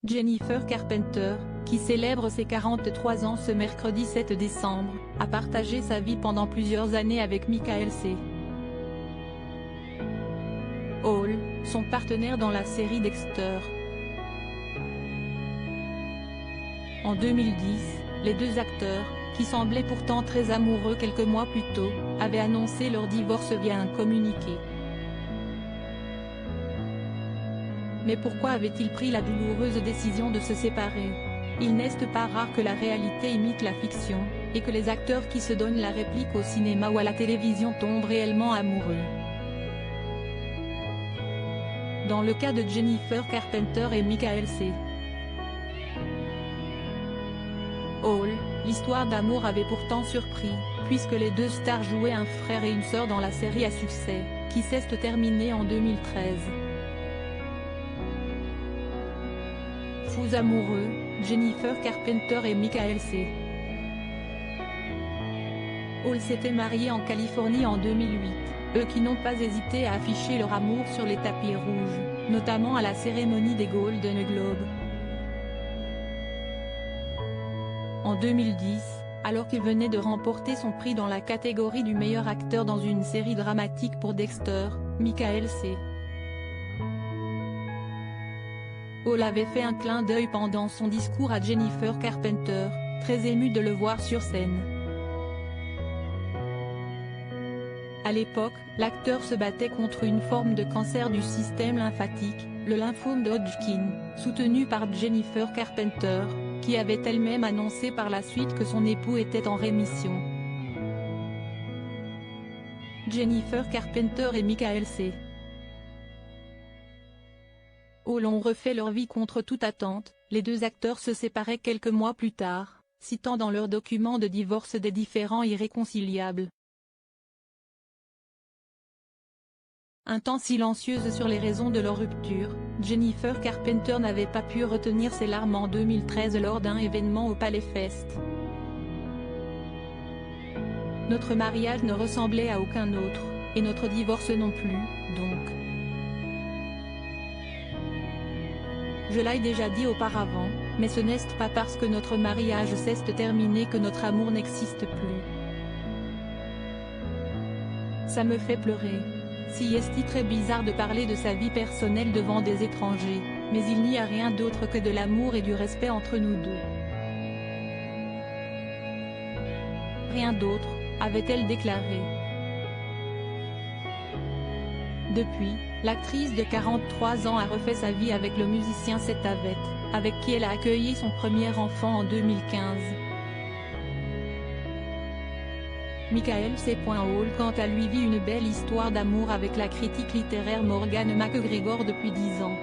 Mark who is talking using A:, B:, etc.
A: Jennifer Carpenter, qui célèbre ses 43 ans ce mercredi 7 décembre, a partagé sa vie pendant plusieurs années avec Michael C. Hall, son partenaire dans la série Dexter. En 2010, les deux acteurs, qui semblaient pourtant très amoureux quelques mois plus tôt, avaient annoncé leur divorce via un communiqué. Mais pourquoi avaient-ils pris la douloureuse décision de se séparer? Il n'est pas rare que la réalité imite la fiction, et que les acteurs qui se donnent la réplique au cinéma ou à la télévision tombent réellement amoureux. Dans le cas de Jennifer Carpenter et Michael C. Hall, l'histoire d'amour avait pourtant surpris, puisque les deux stars jouaient un frère et une sœur dans la série à succès, qui s'est terminée en 2013. Fous amoureux, Jennifer Carpenter et Michael C. Hall s'étaient mariés en Californie en 2008, eux qui n'ont pas hésité à afficher leur amour sur les tapis rouges, notamment à la cérémonie des Golden Globes. En 2010, alors qu'il venait de remporter son prix dans la catégorie du meilleur acteur dans une série dramatique pour Dexter, Michael C. Hall avait fait un clin d'œil pendant son discours à Jennifer Carpenter, très émue de le voir sur scène. À l'époque, l'acteur se battait contre une forme de cancer du système lymphatique, le lymphome de Hodgkin, soutenu par Jennifer Carpenter, qui avait elle-même annoncé par la suite que son époux était en rémission. Jennifer Carpenter et Michael C. Hall ont refait leur vie contre toute attente. Les deux acteurs se séparaient quelques mois plus tard, citant dans leurs documents de divorce des différends irréconciliables. Un temps silencieuse sur les raisons de leur rupture, Jennifer Carpenter n'avait pas pu retenir ses larmes en 2013 lors d'un événement au Palais Fest. Notre mariage ne ressemblait à aucun autre, et notre divorce non plus, donc. Je l'ai déjà dit auparavant, mais ce n'est pas parce que notre mariage s'est terminé que notre amour n'existe plus. Ça me fait pleurer. Si est très bizarre de parler de sa vie personnelle devant des étrangers, mais il n'y a rien d'autre que de l'amour et du respect entre nous deux. Rien d'autre, avait-elle déclaré. Depuis, l'actrice de 43 ans a refait sa vie avec le musicien Seth Avett, avec qui elle a accueilli son premier enfant en 2015. Michael C. Hall quant à lui vit une belle histoire d'amour avec la critique littéraire Morgan McGregor depuis 10 ans.